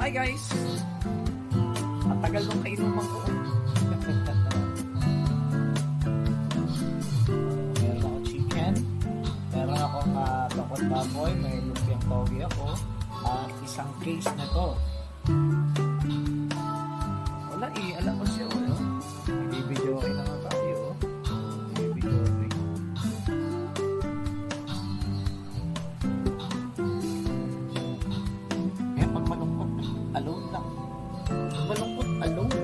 Hi guys! Ang tagal nung kainuman ko. Meron ako chicken. Meron akong tokot baboy. May lumpiang togi ako. Isang case na to. Wala alam mo siya. Nag-video okay naman tayo. Nag-video okay. Pag malungkot, alone lang. Malungkot, alone.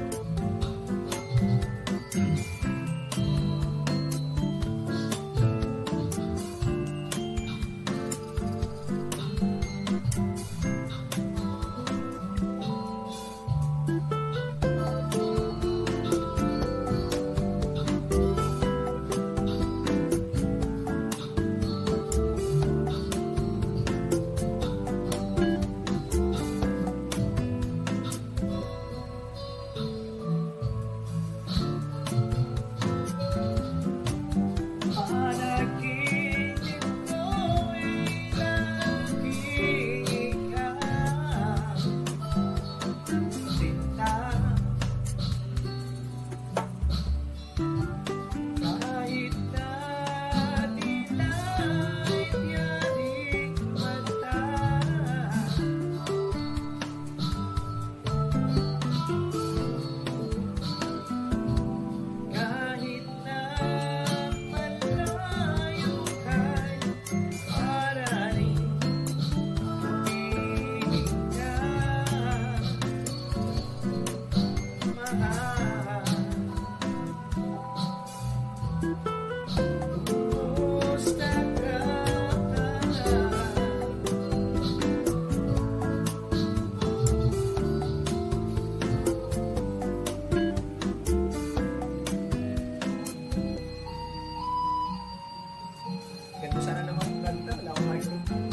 Ganda sana naman yung ganda. Wala akong microphone.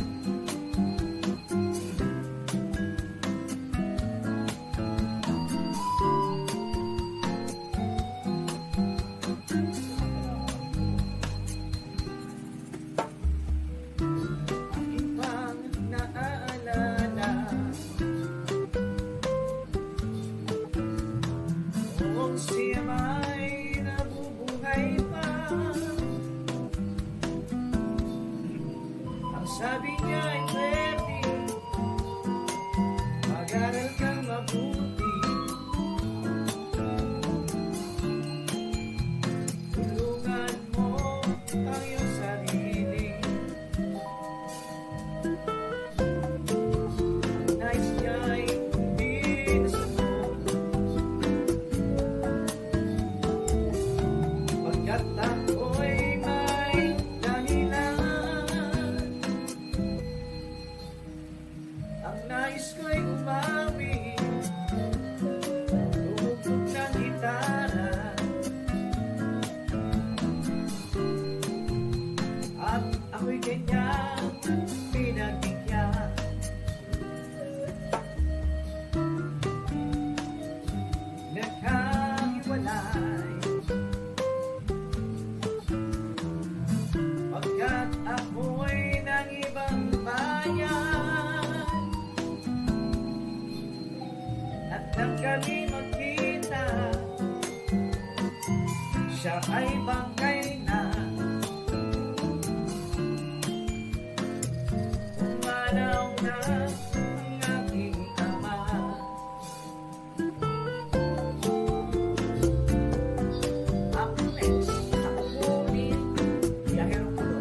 Aking pang naaalala kung siya may nabubuhay pa. Sabi niya ay pwede mag-aral kang mabuti, tulungan mo ang iyong sarili. Nais niya ay hindi nasunog, pagkat ako'y may dahilan. Ang nais ko'y umawi, tumugtog ng gitara, at ako'y kanyang pinagbigyan. Nagkahiwalay pagkat ako'y ng ibang bayan, at nang kami magkita, siya ay bangkay na. Umanaw na ang aking ama. Ako next, ako ulit, biyahero pulo.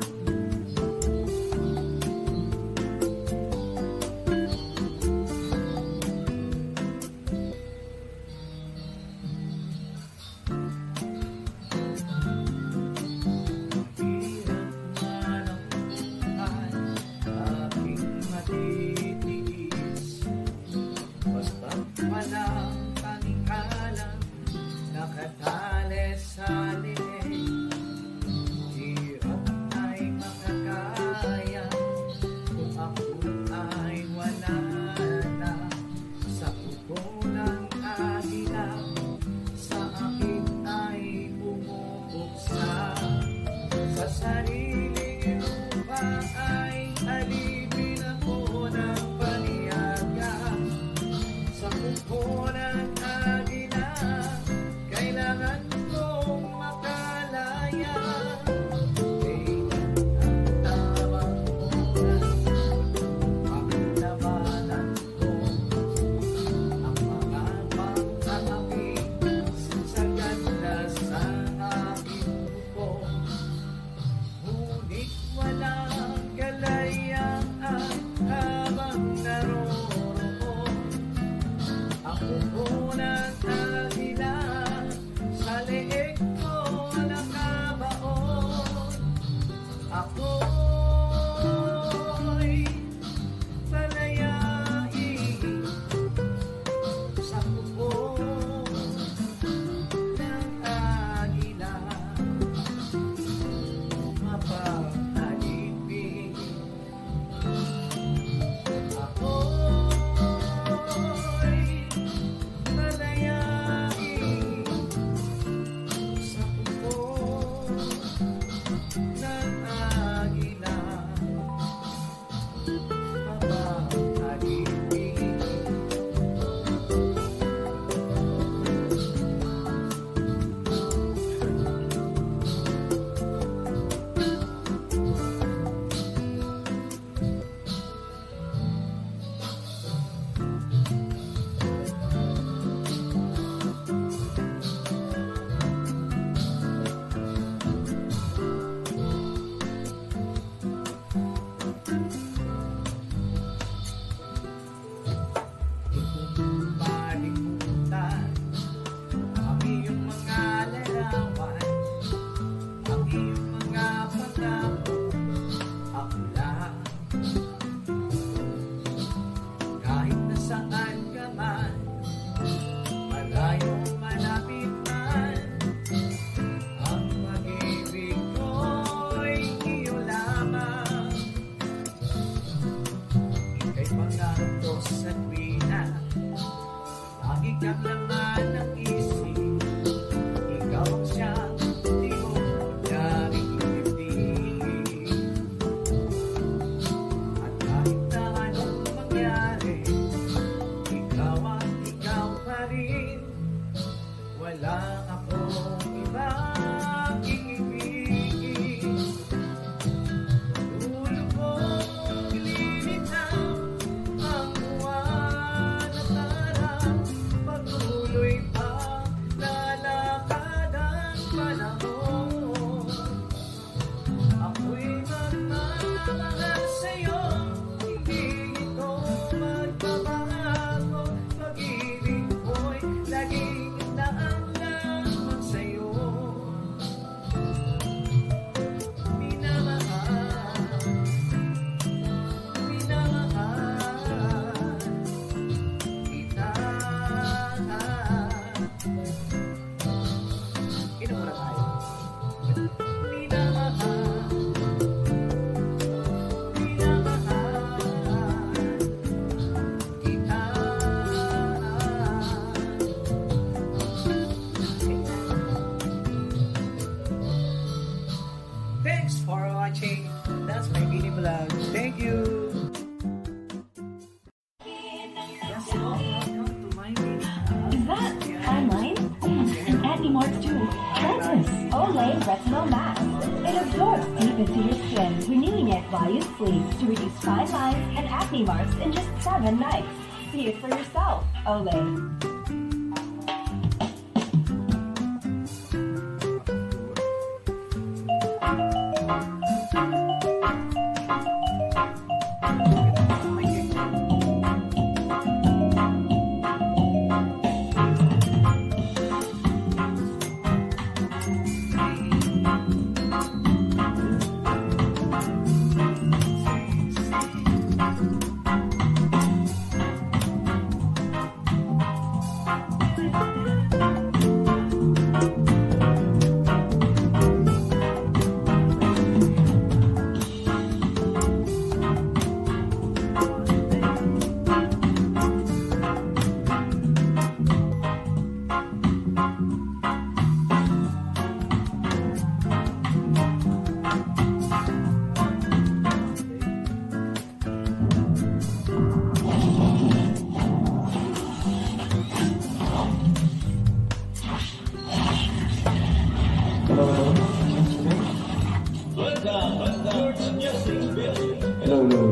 narito sa tuwina. Lagi kang laman ng isip, ikaw ang siyang di mo narinig. At kahit na anong mangyari, ikaw at ikaw pa rin. Walang akong ibang iibigin. Ulo kong lilitaw ang buwan at araw. Patuloy pa lalakad ang panahon. Ako'y magmamahal sa'yo, hindi ito magbabago. Pag-ibig ko'y laging naan lamang sa'yo. Minamahal, minamahal kita. Inom muna tayo. Minamahal, minamahal kita. Thanks for watching. That's my mini vlog. Thank you. Yes, welcome to my mini vlog. Is that online? And Acne-Mart too. Try this Olay Retinol Mask. It absorbs deep into your skin, renewing it while you sleep to reduce fine lines and acne marks in just 7 nights. See it for yourself. Olay. Hello.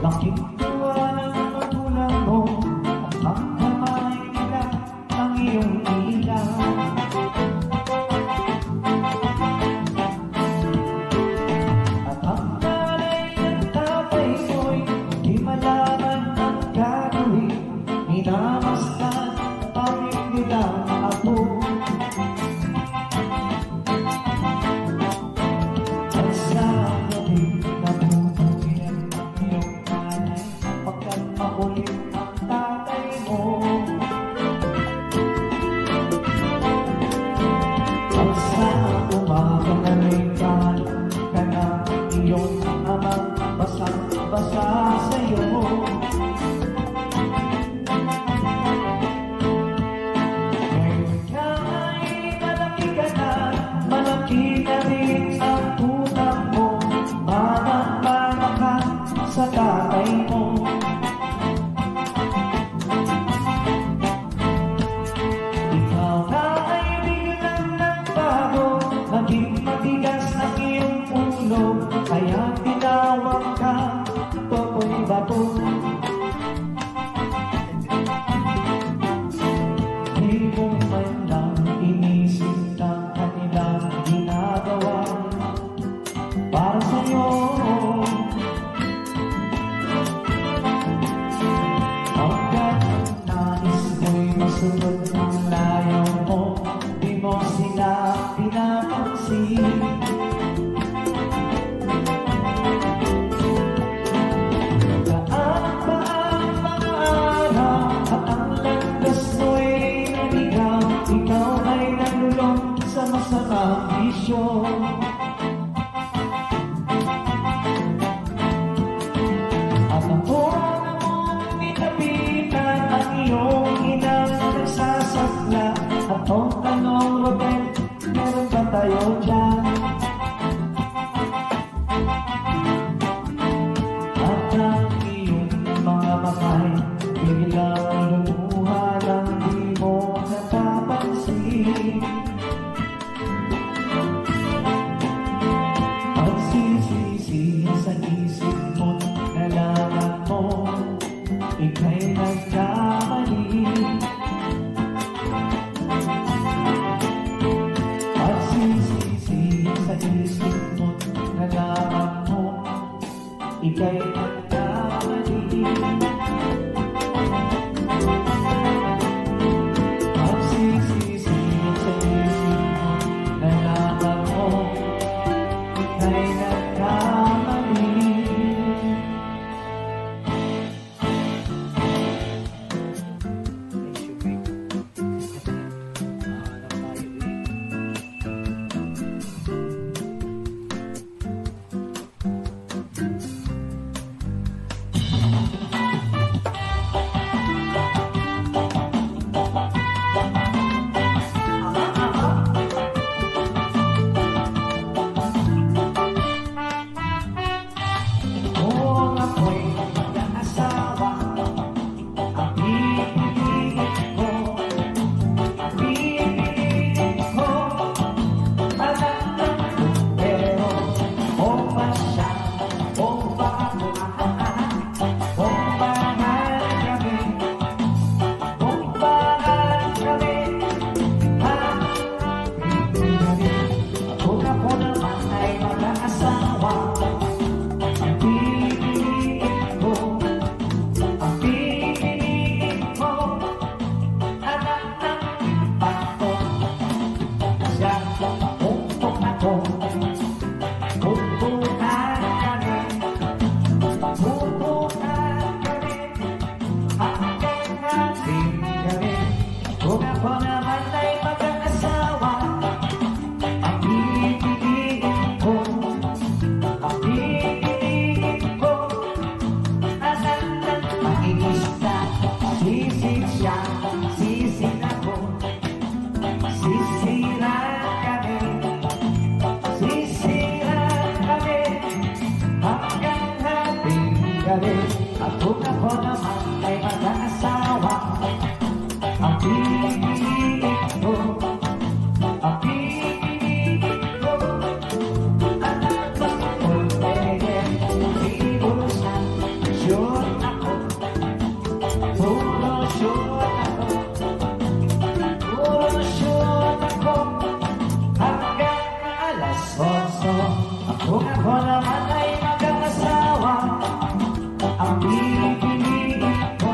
Laking tuwa ng magulang mo at magkamay nila ang iyong ilaw. At ang nanay at tatay mo'y di malaman ang gagawin. Minamasdan ang nilang apo. At sa gabi nabubuhin ang iyong nanay pagkat makulit ang tatay mo. At sa umaga na rin ka na iyong amang basang-basa sa'yo. Ngayon ka Di mo man lang inisip ng kanilang ginagawa para sa'yo. Hanggat nais ko'y masunod ang layaw mo, di mo sila pinapansin. Daan pa ang mga araw at ang landas mo'y naligaw, ikaw ay nalulong sa masamang bisyo. At ako na mong nitapitan ang iyong inang nagsasakla. At kung tanong, Robel, meron ba tayo dyan? At ang iyong mga makay biglang lumuha ng di mo napapansin. Pagsisisi sa isip mo, nalaman mo ika'y nagkamali. Pagsisisi sa isip mo, nalaman mo ika'y nagkamali. Pagsisisi sa isip mo, nalaman mo ika'y nagkamali. Kung ako'y mag-aasawa, ang pipiliin ko, anak ng pero o ba siya, o ba ako, o bahal kami, o bahal kami, kung ako naman ay mag-aasawa, ang pipiliin ko, anak ng impacto. Siya, puntok ako, pupunan kami, hanggang natin kami. Kung ako naman ay mag-aasawa, ang pipiliin ko, anak ng makikista. Sisig siya, sisig ako, sisiraan kami, hanggang natin kami. At kung ako naman ay mag-aasawa, ang pipiliin ko, anak ng pulpege, puro siya, sure ako, puro sure ako, hanggang alas 8. At kung ako naman ay mag-aasawa, ang pipiliin ko,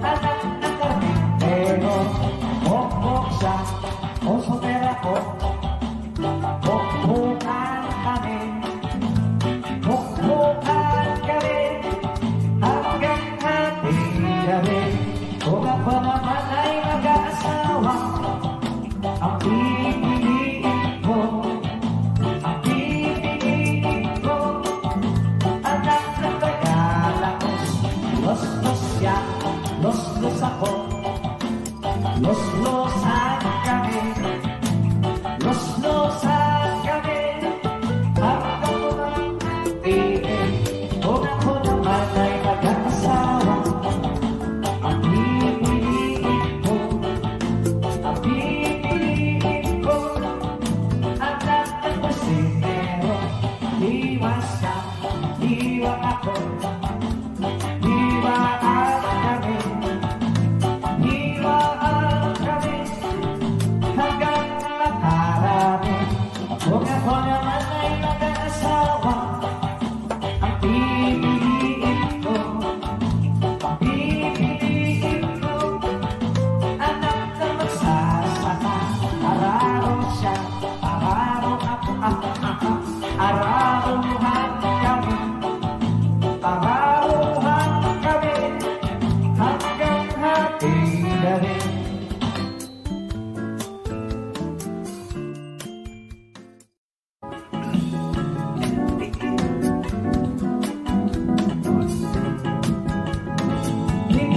anak ng karpintero, pokpok siya, o sopera ko, pokpokan kami, hanggang ating gabi. Kung ako naman ay mag-aasawa, ang pipiliin ko, anak ng Tagalagos. Los-los siya, los-los ako, los-losan kami, hanggang ating. Kung ako naman ay mag-aasawa, ang pipiliin ko, anak ng kusinero. Diwa siya, diwa ako, diwa at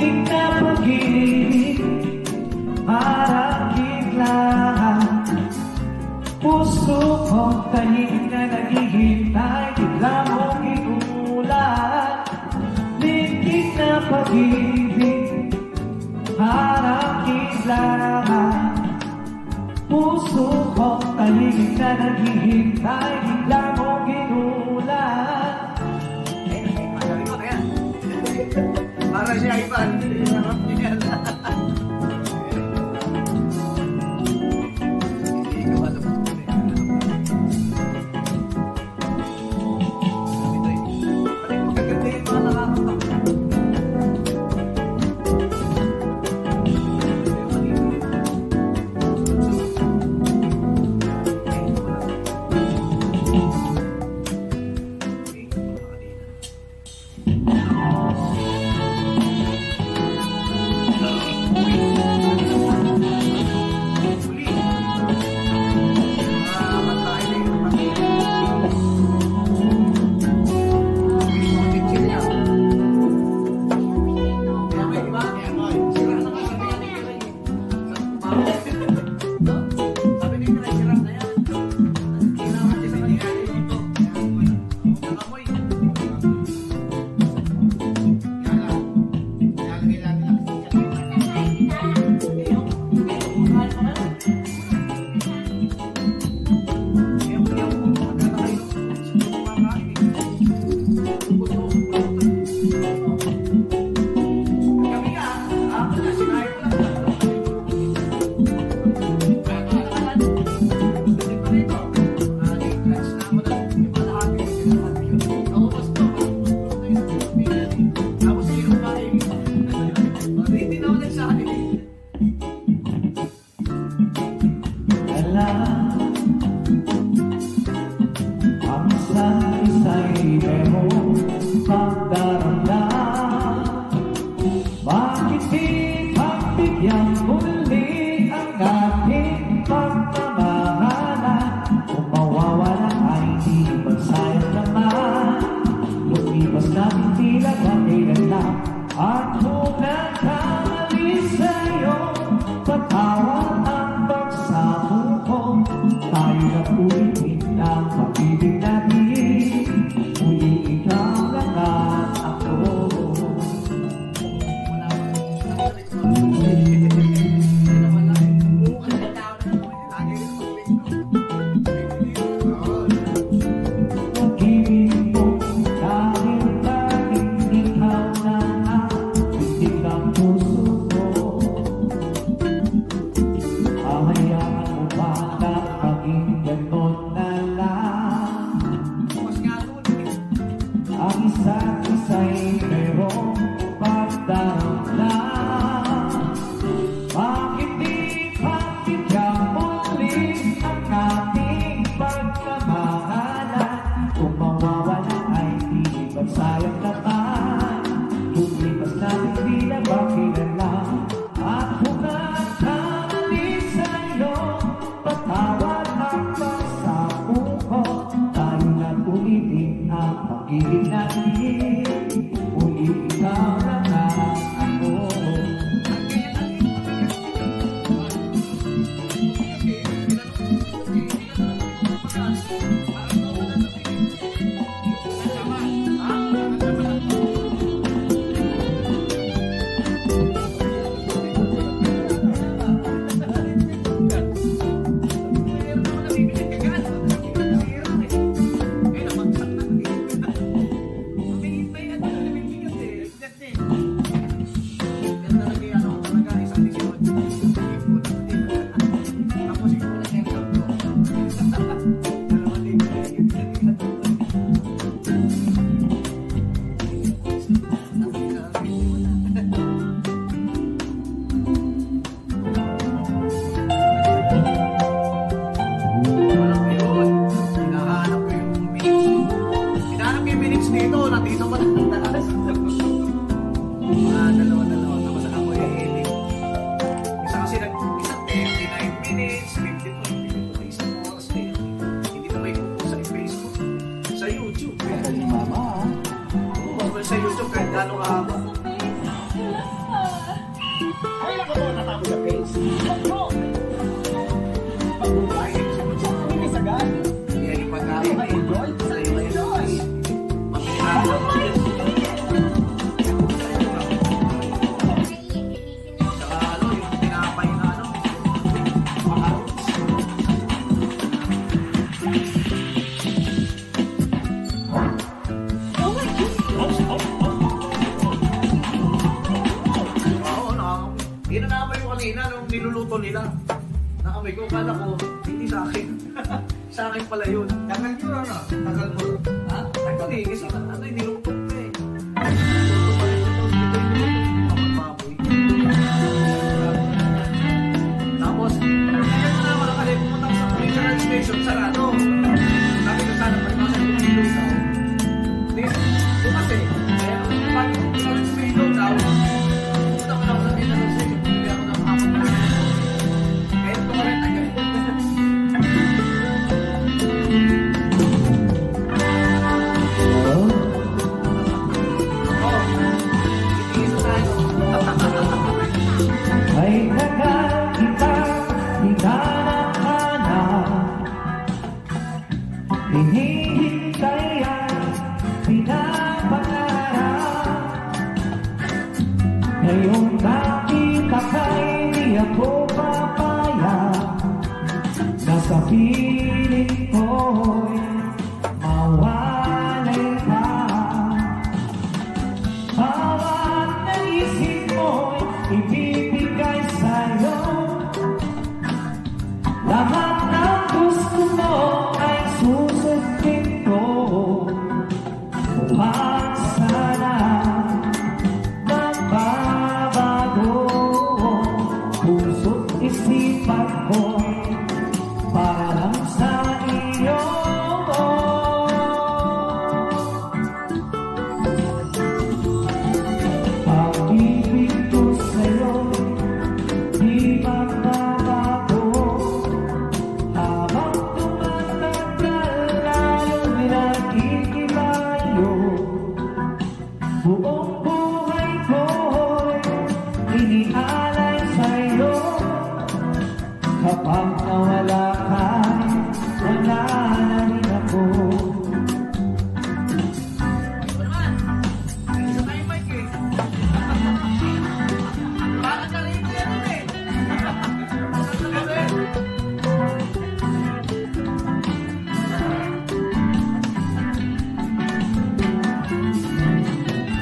Higit na pag-ibig, marakit lang. Puso ko'ng tahimik na naghihintay, bigla mong inuulan. Higit na pag-ibig, marakit lang. Puso ko'ng tahimik na naghihintay, bigla mong inuulan. Para siya Ivan. Harap niya yan. Ikaw alam mo. Magaganda yung mga nakakatawa. Ang isa't isa'y merong pagdaramdam. Bakit di pagbigyan muli ang ating pagmamahalan? Kung mawawala ay di magsayang naman. Lumipas natin tila ba kailan lang. At kung nagkamali sa'yo, patawad ang pagsamo ko. Tayo na ulitin ang pag-ibig natin. Muli ikaw lang at ako. Pag-ibig mo dahil tanging ikaw na ang pitik ng puso ko. Hahayaan mo ba na maging ganon na lang? Ang isa't isa'y merong pagdaramdam. Bakit di pagbigyan muli ang ating pagmamahalan? Kung mawawala ay di magsayang naman. Lumipas natin tila ba kailan lang. At kung nagkamali sa'yo, patawad ang pagsamo ko. Tayo na ulitin ang pag-ibig natin. Uli ikaw lang at kanina nung niluluto nila. Naamoy ko, kala ko, hindi sa akin. Sa akin pala yun. Tagal yun, ano? Tagal mo. Ha? Tagal eh, kasi ano, niluto ko eh. Niluto pa rin ito. Kapag-baboy. Tapos, kaya ko na mga kalay, pumunta ko sa cultural station, sarado. Sabi ko sana, palimasan ko yung ilaw. Hindi, bukas eh. Kaya kung pag pumunta ko sa ilaw daw, pumunta ko lang sa cultural station, bumili ako ng apat na. Kaya ito ka rin tagal. Oh, itigil tayo. Ay tagal kita hinahanap, hinihintay at pinapangarap. Ngayon nakita ka'y di ako papayag, nasa piling ko'y mawalay ka. Bawat naisip mo'y ibibigay sa'yo, lahat ng gusto mo ay susundin ko. Huwag sana magbabago, puso't isipan ko para lang sa iyo. Pag-ibig ko sa'yo, di magbabago. Habang tumatagal, lalo'y nakikilayo. Buong buhay ko'y inialay sa'yo. Kapag nawala ka, wala na rin ako. Isa tayo, Mike eh. Bakit ka rin yan eh?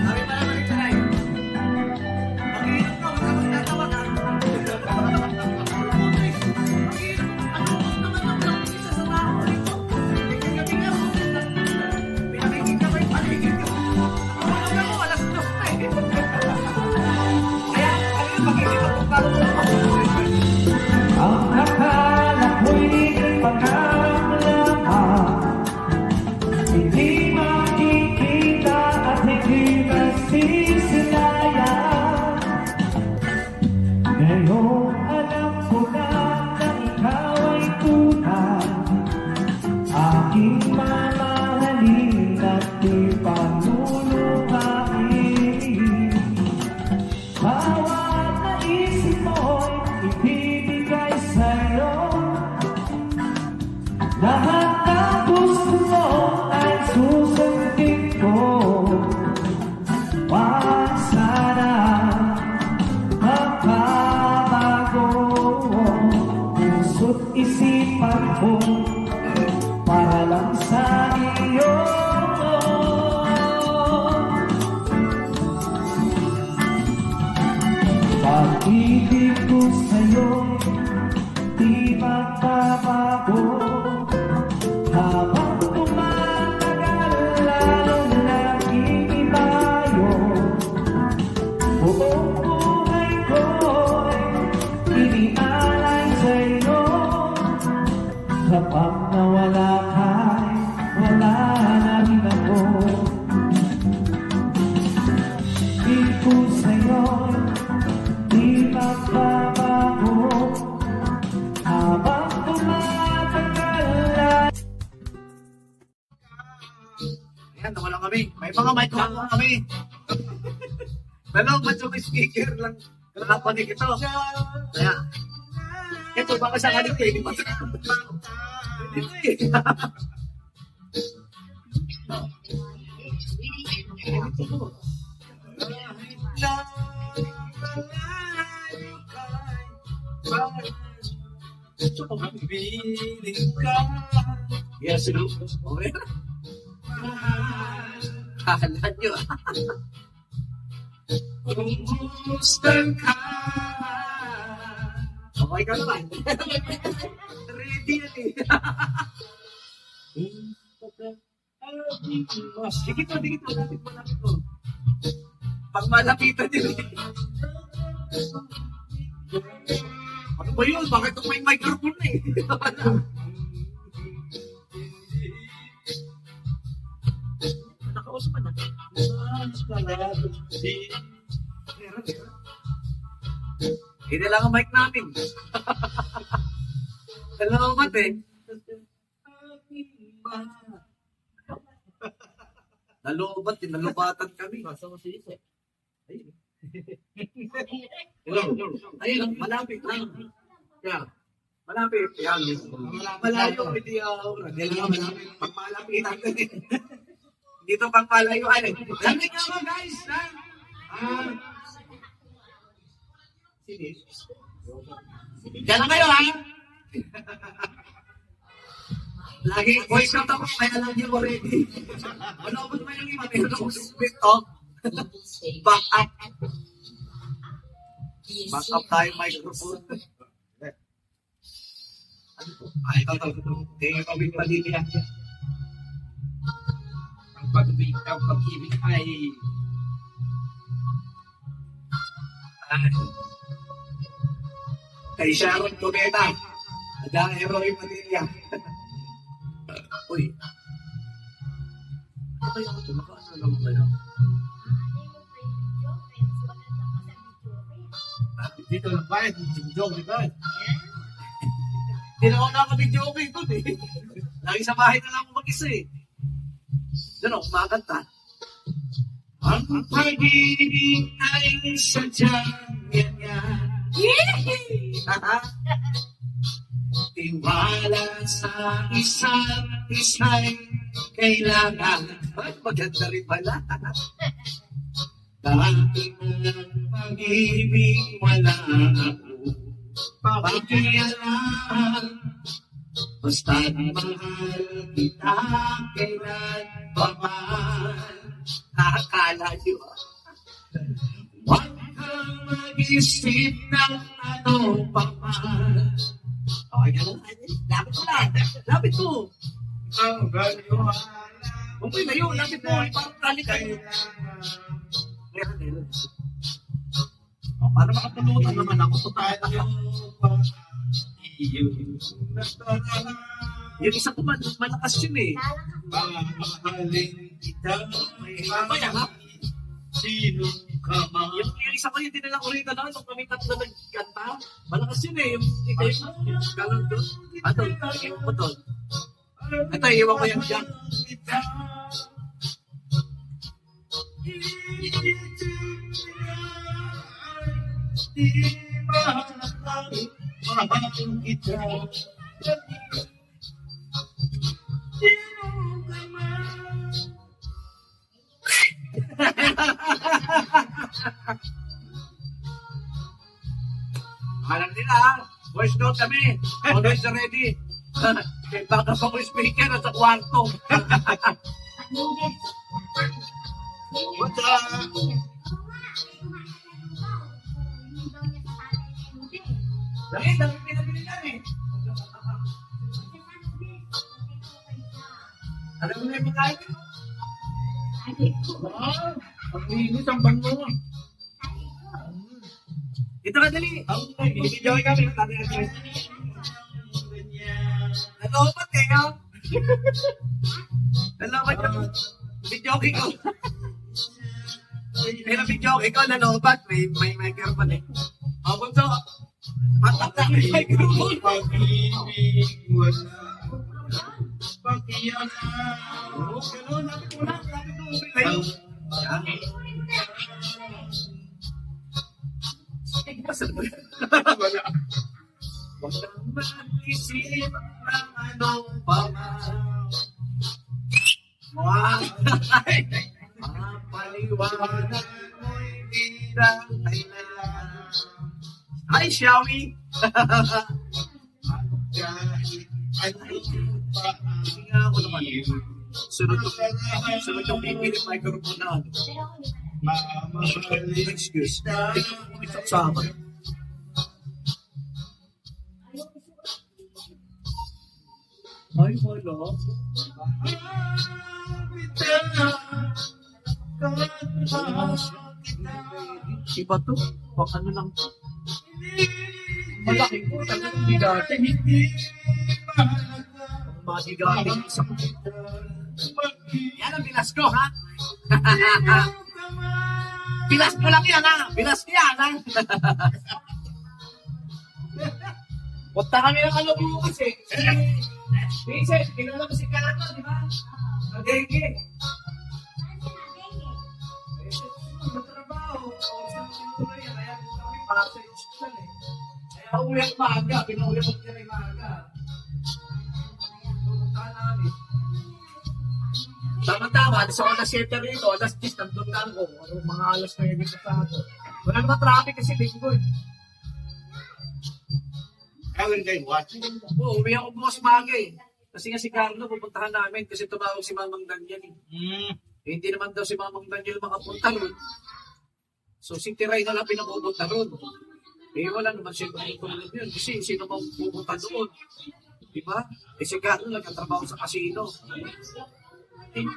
Sabi pa naman ito na eh. Mag-iingat ka, huwag ka magtatawag ha. Mag-iingat. Ano naman ang lang isa sa tao rito? Gabi nga po. Pinakikita pa yung paligid ko. Ano na mo, alas 2 na eh. Kaya, ano yung mag-iingat kung paano mo Ang akala ko'y pangarap lamang, hindi makikita at hindi masisilayan. Ngayon alam ko na ikaw ay tunay, aking mamahalin at di panunungkain. Bawat naisip mo'y ibibigay sa'yo, lahat ng gusto mo ay susundin ko. Wag sana magbabago, puso't isipan ko para lang sa iyo. Pag-ibig ko sa'yo, di magbabago. Habang tumatagal, lalong nakikibayo. Buong buhay ko'y inialay sa'yo. Kapag nawala ka'y wala na rin ako. Ibig ko sa'yo'y di magbabago. Habang tumatagal. Ayan, nawala kami. May mga microphone kami. Dalawang macho speaker lang. Kalapanig ito. Kaya, ito baka sa kanito eh. Dito eh. Piling ka. Yes, no? Okay. Kahalan nyo. Kumusta ka? Okay ka naman. Ready yan eh. Dikit mo, malapit mo. Pag malapitan yun eh. Ano ba yun? Bakit kung may microphone na eh? Nakausap ka na. Hindi lang ang mic namin. Salamat eh. Nalobat, nalobatan kami. Masa mo siya eh. Ayun, malapit lang. Yeah. Malapit. Yan. Malayo, hindi malapit. Pag malapitan ka din. Dito pang malayuan eh. Lamig nga mo guys. Diyan na kayo ha. Lagi, voice out ako, kaya alam niyo already. Ano ba naman yung iba? Meron akong split talk. Back up. Back up tayo microphone. Ano po? Ay, ito. Tingin ko big palilya. Ang pag-ibig ay... Kay Sharon Cuneta. Ada Heroy Padilla. Uy. Ano kaya ako tumakaano naman kayo? Dito lang ba? Joke, di ba? Hindi na ako nakabidyo okay doon eh. Lagi sa bahay na lang ako mag-isa eh. Doon ako kumakanta. Ang pag-ibig ay sadyang ganyan. Tiwala sa isa't isa'y kailangan. Ay, maganda rin pala. Dati ng pag-ibig wala ako pakialam. Basta't mahal kita kailan pa man. Nakakala nyo. Huwag kang mag-isip ng ano pa man. Okay ka lang. Lapit mo lang. Lapit mo. Ang gano'n. Okay na yun. Lapit mo. Parang tali kayo. Para makapulutan naman ako. Tayo tayo. Yung isa ko malakas yun eh. Mamahalin kita. Mamaya ha? Sino ka man? Yung isa ko yung dinalang ulit na nung kami tatlo nagkanta. Malakas yun eh. Yung ikaw yung galang doon. Ano? Iwan ko doon. Ito, iwan ko yung dyan. Mahal kita. Alam nila, voice note kami. Always ready. Baka pa ko speaker at sa kwarto. What's up? Dahil, dahil pinabili namin. Alam mo na yung mga ito? Ang linis ang bango. Ito ka dali. Ibigay kami. Nalobat kayo. Nalobat ka. Bidyoke ko. Pero bidyoke ko, nalobat. May microphone eh. O, bunso. Matap na may microphone. Pag-ibig wala. Pakialam. Oo, gano'n. Lapit mo lang. Lapit mo. Okay kayo. Yan. Wala. Huwag kang mag-isip ng anong paman. Wow! Mapaliwanag mo'y bidang kailangan. Hi, Xiaomi! Kahit ano pa Hindi nga ako naman. Sunod yung pipilit microphone na ano. mamahalin Excuse. kita. Tingnan mo kung isang sama. no? Iba to. Baka ano lang. Malaki ko. Talagang bigatin. Mga bigatin. Yan ang bilas ko, ha? Bilas ko lang yan, ha? Bilas ko yan, ha? Punta kami ng ano bukas, eh. Vincent, kinala mo si Carlo, di ba? Nagenge. Magtrabaho. Kaya kami para sa institution, eh. Kaya uwi ang maaga. Pinauwi ang kami maaga. Pupuntahan namin. Tama-tama, alas ako na shelter rito, alas 10, nandun na ako. Mga alas 9 sa ato. Wala naman traffic kasi linggo, eh. Kaya kayo watching. Oo, uwi ako bukas maaga, eh. Kasi nga si Carlo, pupuntahan namin kasi tumawag si Mamang Daniel, eh. Eh, hindi naman daw si Mamang Daniel makapunta ron. So, si Tiray na lang pinapupunta ron. Eh, wala naman siya tulad yun. Kasi sino mang pupunta doon? Diba? Eh, si Carlo nagkatrabaho sa casino. Thank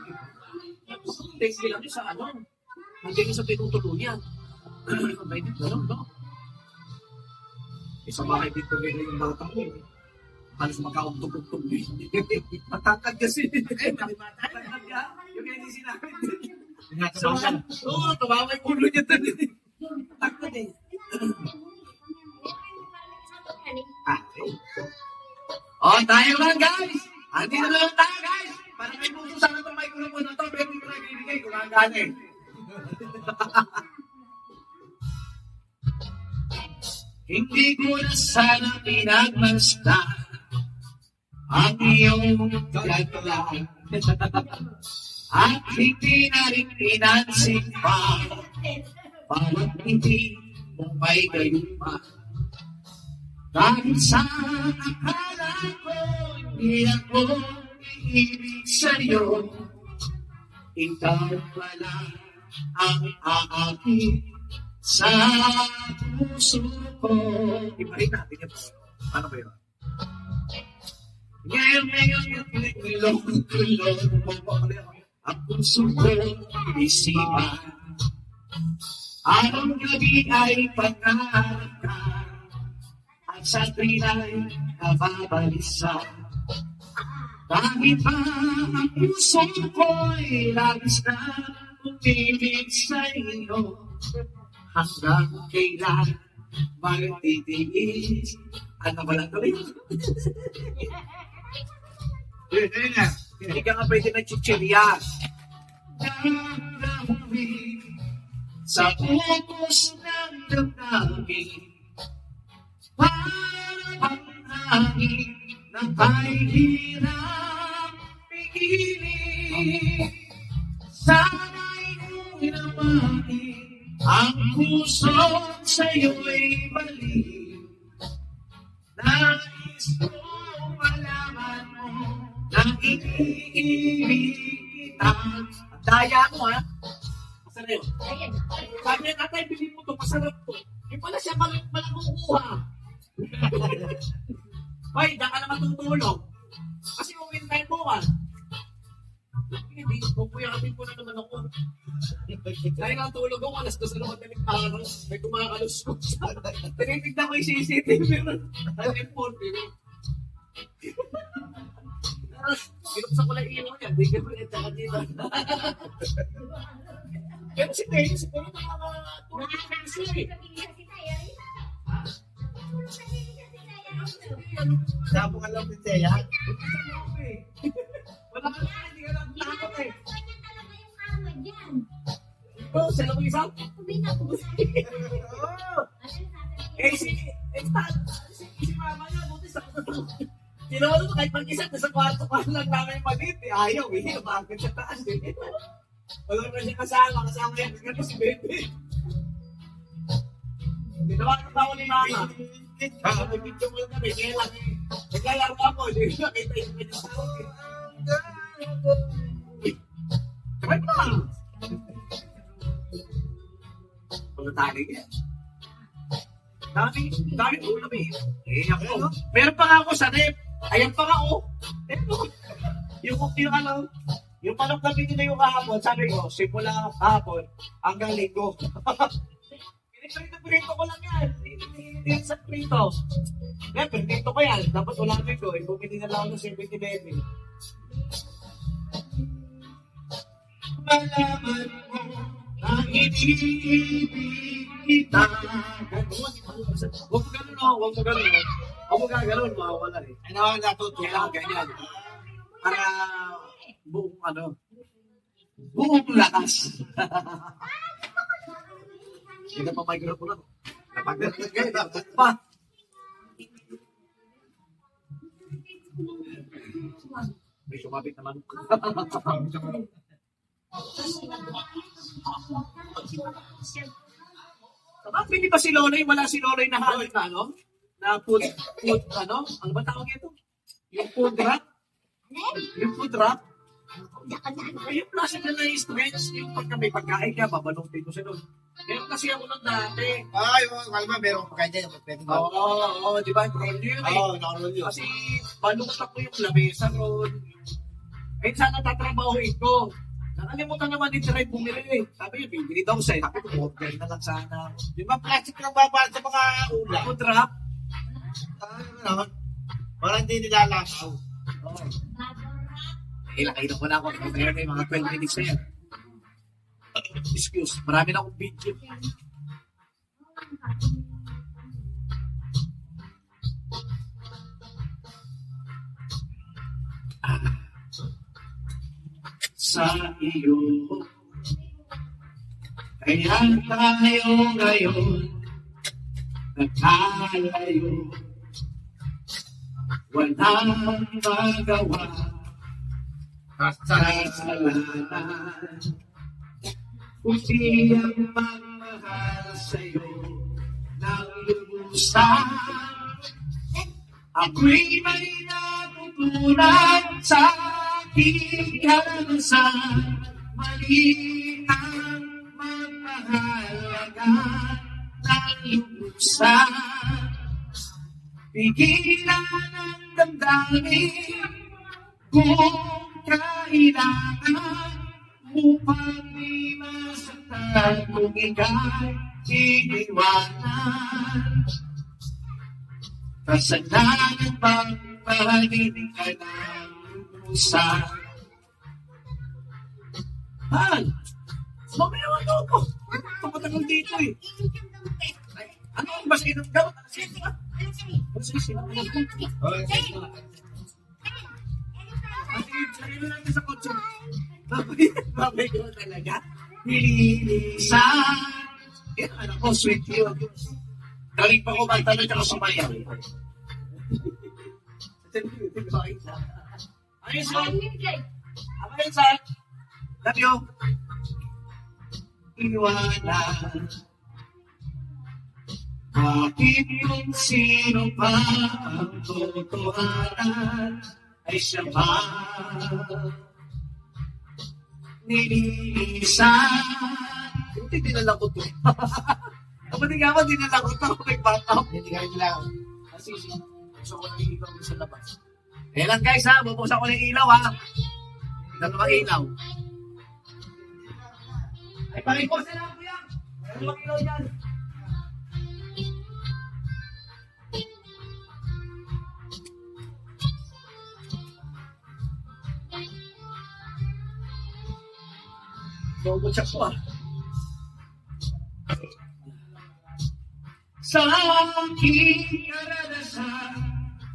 you lang yun sa ano. Hindi sa tinutuluyan. May dito lang, no? Eh, sa bahay dito ganyan yung bata ko. Halos magkakugtog-tugtog eh. Matangkad kasi. Matangkad ka? Yung kaya hindi sinabi. So, oo, tumawa yung ulo niya doon. Matangkad eh. Oh, tayo lang guys! Andito na lang tayo guys! Para may puso sana itong microphone na ito, pero hindi ko na ibibigay kung hanggang eh. Hindi ko na sana pinagmasta ang iyong kagalakan. At hindi na rin pinansin pa parang hindi mo may gayuma. Dahil sa akala ko hindi ako iibig sa'yo, ikaw pala ang aakit sa puso ko. Ibahin natin yun. Ano ba yun? Ngayon yung ilong-tulong mo ang puso ko isipan. Anong gabi ay pangarap ka at sa trinay nababalisa. Kahit pa ang puso ko'y labis na umibig sa iyo, hanggang kailan magtitiis. Ano ba lang tuloy? Hindi ka nga pwede na chichiryas. Sa ubos ng damdamin, parang hangin na tayo hirap pigilin. Sana'y hinamain ang puso sa'yo'y balik. Nais ko malaman mo na iniibig kita. Ang daya mo, ha? Masarap yun. Sabi niya, tatay, bilhin mo ito, masarap to. Yung pala siya malagkukuha. Hoy, diyan ka na matutulog. Kasi uwin tayo buwan. Hindi, pupuyakapin ko na naman ako. Dahil ang tulog ako, alas 2 na naman ng araw. May kumakalos ko. Tinitignan ko yung CCTV. Ano yung phone, pero... Binuksan ko lang iyo niya. Hindi ka rin tsaka dito. Pero si Tayo, siguro na mga tulog ng sila eh. Sabo ka lang din siya. Wala ka lang, hindi ka lang takot eh. Oo, sila ko isa? Eh, si mama niya, buti sa Tinawag mo kahit mag-isa, nasa kwarto pa lang namin mag-hit eh. Ayaw eh, bakit siya taas eh. Wala na siya kasama yan. Kasi si Bebe. Tinawag ko ako ni Mama. May picture ko lang kami, kaya lang eh. Naglalaro ako, hindi ko nakita yung pinasawag eh. Try mo lang. Pagkatali niya. Dami ulam eh. Eh ako. Meron pa nga ako sa rep. Ayan pa nga oh. Yung manok na binili yung kahapon, sabi ko, simula kahapon hanggang linggo. Pinito ko lang yan. Hindi sa prito. Kaya pinito ko yan. Dapat ulamin ko. Bumili na lang ako ng 70 Malaman mo na ibig kita. Huwag mo ganun, oh. Huwag mo ganun, oh. Huwag mo gagano'n, mawawala eh. Ano ang natutunan? Kailangan ganyan. Para buong lakas. Hindi na pa microphone ako. Napagdating kayo, dapat pa. May sumabit naman. Pwede ba si Loloy? Wala si Loloy na halot na ano? Na food, ano? Ano ba tawag ito? Yung food wrap? Yung food wrap? Yung plastic na na-stretch, yung pagka may pagkain ka, babalungtin ko siya doon. Meron kasi ako nun dati. Kalma, meron pa kayo dyan. Pwede ba? Oo, di ba? Roll yun eh. Oo, nakarol yun. Kasi balungtak ko yung lamesa roll. Eh, sana tatrabahuin ko. Nakalimutan naman ni Try bumili eh. Sabi niya, bibili daw siya. Sabi ko, order na lang sana. Di ba plastic lang babaan sa mga ulam? Food wrap. Parang hindi nilalakaw. Oo. Ilakay na ko na ako. Kaya may mga 12 minutes na yan. Excuse, marami na akong video. Sa iyo kaya tayo ngayon nagkalayo, walang magawa kasalanan, kundi ang magmahal sa'yo ng lubusan. Ako'y may natutunan sa aking karanasan, mali ang magmahalagan ng lubusan. Pigilan ang damdamin kung kailangan upang di masaktan kung ika'y iniwanan. Kasalanan bang pahalin ka ng lubusan? Han! Mamaya ano ko? Papatagal dito eh. Ano ang mas inom ka? Sige ka. Sige ka. Sarili natin sa kotso. Babay ko talaga. Nililisan. Yan, anak ko, sweet yun. Galing pa kumanta na tsaka sumayaw. Ayun, son. Ayun, son. Love you. Iwanan. Bakit kung sino pa ang totohanan ay siya ba nililisan? Hindi dinala ko to. Kapag nga ako dinala ko to, ako nagpataw. Hindi ka rin lang. Kasi gusto ko ng ilaw sa labas. Eh lang guys ha, bubuksan ko ng ilaw ha. Dalawang ilaw. Ay, pakipos na lang kuya. Dalawang ilaw yan. Double check ko ah. Sa aking karanasan,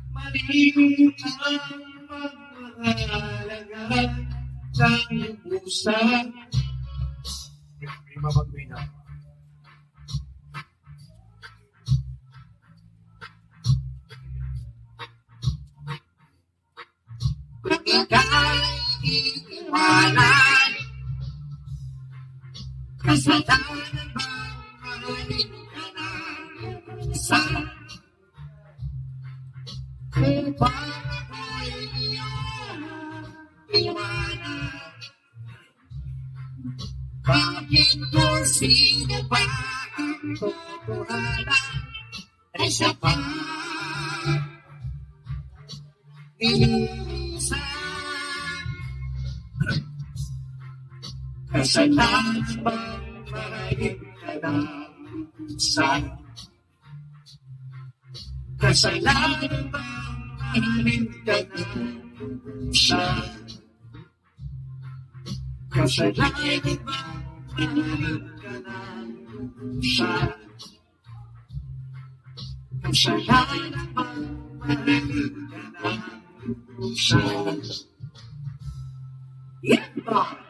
mali ang magmahalaga ng lubusan. May mabagway na. Kung ika'y iwanan, kasalanan bang mahalin ka na sa upang ako'y iyong iwanan? Bakit kung sino ba ang totohanan ay siya pa nililisan? Kasalanan bang mahalin ka ng isa? Kasalanan bang mahalin ka ng isa? Kasalanan bang mahalin ka ng isa? Kasalanan bang mahalin ka ng isa? Yan ba?